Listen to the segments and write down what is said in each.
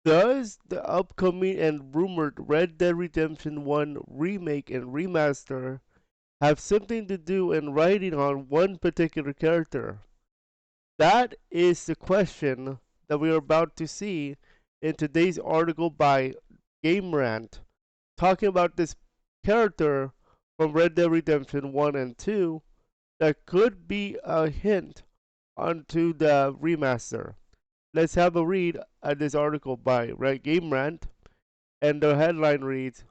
Does the upcoming and rumored Red Dead Redemption 1 remake and remaster have something to do in writing on one particular character? That is the question that we are about to see in today's article by Game Rant, talking about this character from Red Dead Redemption 1 and 2 that could be a hint onto the remaster. Let's have a read at this article by Game Rant, and the headline reads: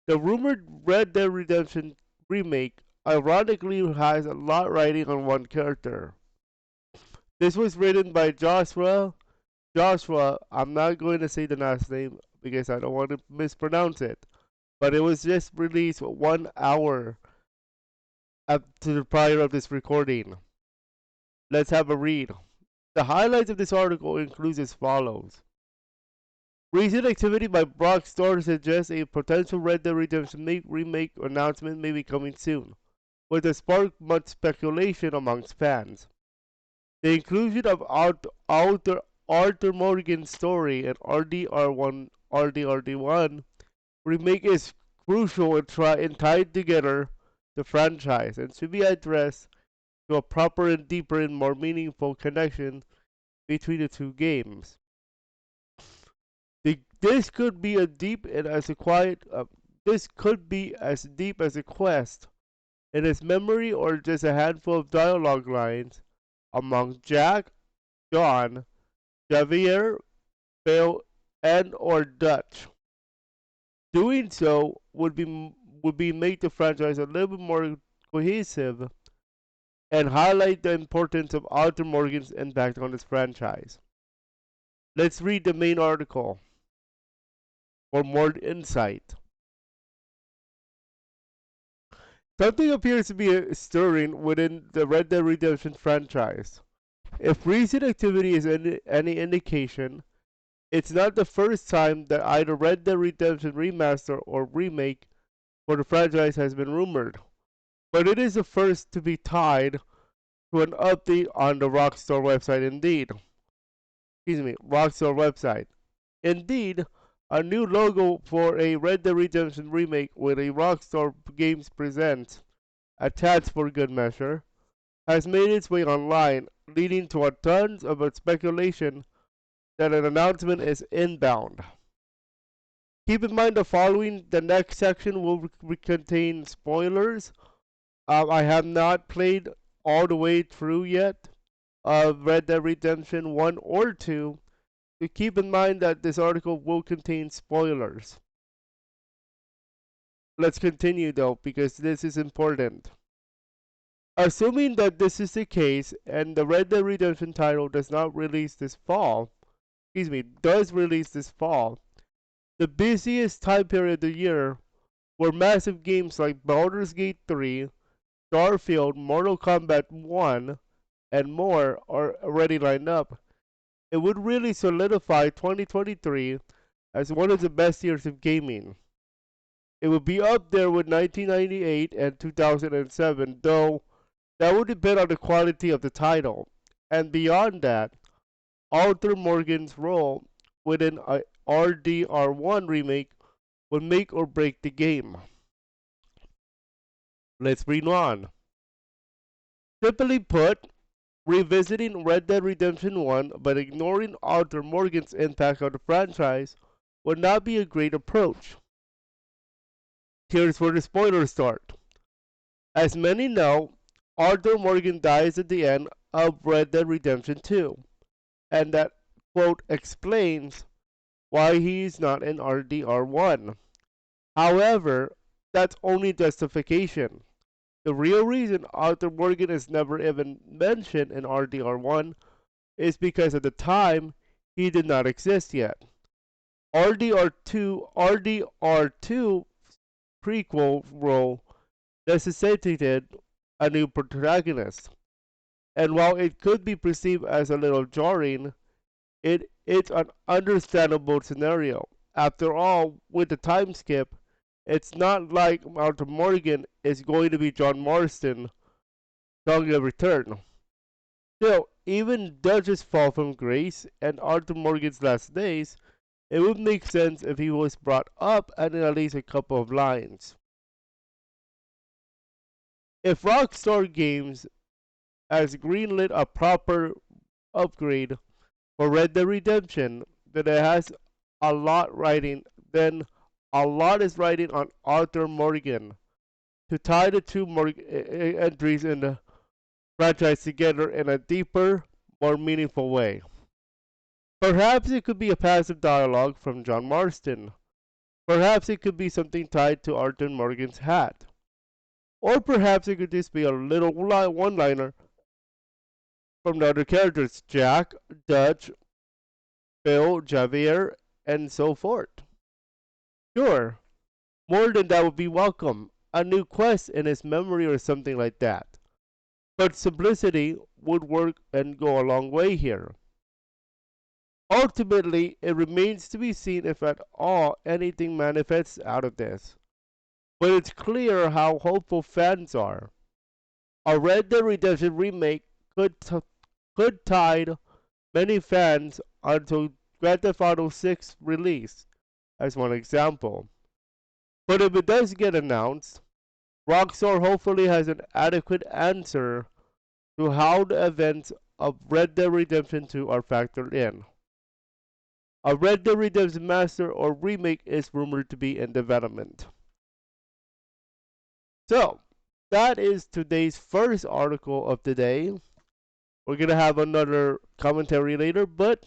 The rumored Red Dead Redemption remake ironically has a lot riding on one character. This was written by Joshua. I'm not going to say the last name because I don't want to mispronounce it, but it was just released 1 hour up to the prior of this recording. Let's have a read. The highlights of this article includes as follows. Recent activity by Rockstar suggests a potential Red Dead Redemption remake announcement may be coming soon, which has sparked much speculation amongst fans. The inclusion of Arthur Morgan's story in RDR1 RD1 Remake is crucial in tying together the franchise and should be addressed to a proper and deeper and more meaningful connection between the two games. This could be a deep and as a quiet. This could be as deep as a quest in his memory, or just a handful of dialogue lines among Jack, John, Javier, Bill, and or Dutch. Doing so would be make the franchise a little bit more cohesive and highlight the importance of Arthur Morgan's impact on this franchise. Let's read the main article for more insight. Something appears to be stirring within the Red Dead Redemption franchise. If recent activity is any indication, it's not the first time that either Red Dead Redemption Remaster or Remake for the franchise has been rumored, but it is the first to be tied to an update on the Rockstar website. Rockstar website. Indeed, a new logo for a Red Dead Redemption remake with a Rockstar Games Presents attached for good measure has made its way online, leading to a tons of speculation that an announcement is inbound. Keep in mind the next section will contain spoilers. I have not played all the way through yet of Red Dead Redemption 1 or 2, so keep in mind that this article will contain spoilers. Let's continue though, because this is important. Assuming that this is the case and the Red Dead Redemption title does release this fall, the busiest time period of the year, where massive games like Baldur's Gate 3, Starfield, Mortal Kombat 1, and more are already lined up, it would really solidify 2023 as one of the best years of gaming. It would be up there with 1998 and 2007, though that would depend on the quality of the title. And beyond that, Arthur Morgan's role within a RDR1 remake would make or break the game. Let's read on. Simply put, revisiting Red Dead Redemption 1 but ignoring Arthur Morgan's impact on the franchise would not be a great approach. Here's where the spoilers start. As many know, Arthur Morgan dies at the end of Red Dead Redemption 2, and that quote explains why he is not in RDR1. However, that's only justification. The real reason Arthur Morgan is never even mentioned in RDR1 is because at the time he did not exist yet. RDR2 prequel role necessitated a new protagonist, and while it could be perceived as a little jarring, it's an understandable scenario. After all, with the time skip, it's not like Arthur Morgan is going to be John Marston telling a return. Still, even Dutch's fall from grace and Arthur Morgan's last days it would make sense if he was brought up and in at least a couple of lines. If Rockstar Games has greenlit a proper upgrade for Red Dead Redemption, then it has a lot riding. Then a lot is riding on Arthur Morgan to tie the two entries in the franchise together in a deeper, more meaningful way. Perhaps it could be a passive dialogue from John Marston. Perhaps it could be something tied to Arthur Morgan's hat. Or perhaps it could just be a little one-liner from the other characters, Jack, Dutch, Bill, Javier, and so forth. Sure, more than that would be welcome. A new quest in his memory or something like that. But simplicity would work and go a long way here. Ultimately, it remains to be seen if at all anything manifests out of this. But it's clear how hopeful fans are. A Red Dead Redemption remake could tide many fans until Grand Theft Auto 6 release, as one example. But if it does get announced, Rockstar hopefully has an adequate answer to how the events of Red Dead Redemption 2 are factored in. A Red Dead Redemption Master or remake is rumored to be in development. So, that is today's first article of the day. We're going to have another commentary later, but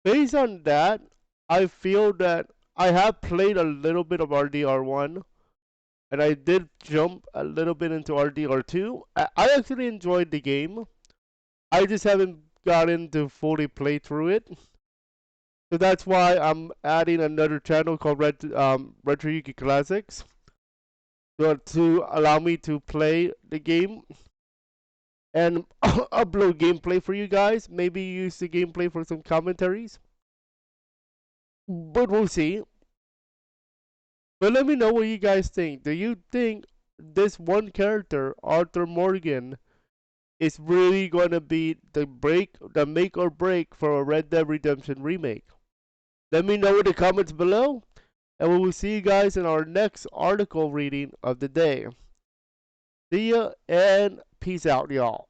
based on that, I feel that I have played a little bit of RDR1, and I did jump a little bit into RDR2. I actually enjoyed the game. I just haven't gotten to fully play through it. So that's why I'm adding another channel called RetroYuuki Classics to allow me to play the game and upload gameplay for you guys. Maybe use the gameplay for some commentaries. But we'll see. But let me know what you guys think. Do you think this one character, Arthur Morgan, is really going to be the make or break for a Red Dead Redemption remake? Let me know in the comments below, and we will see you guys in our next article reading of the day. See ya, and peace out, y'all.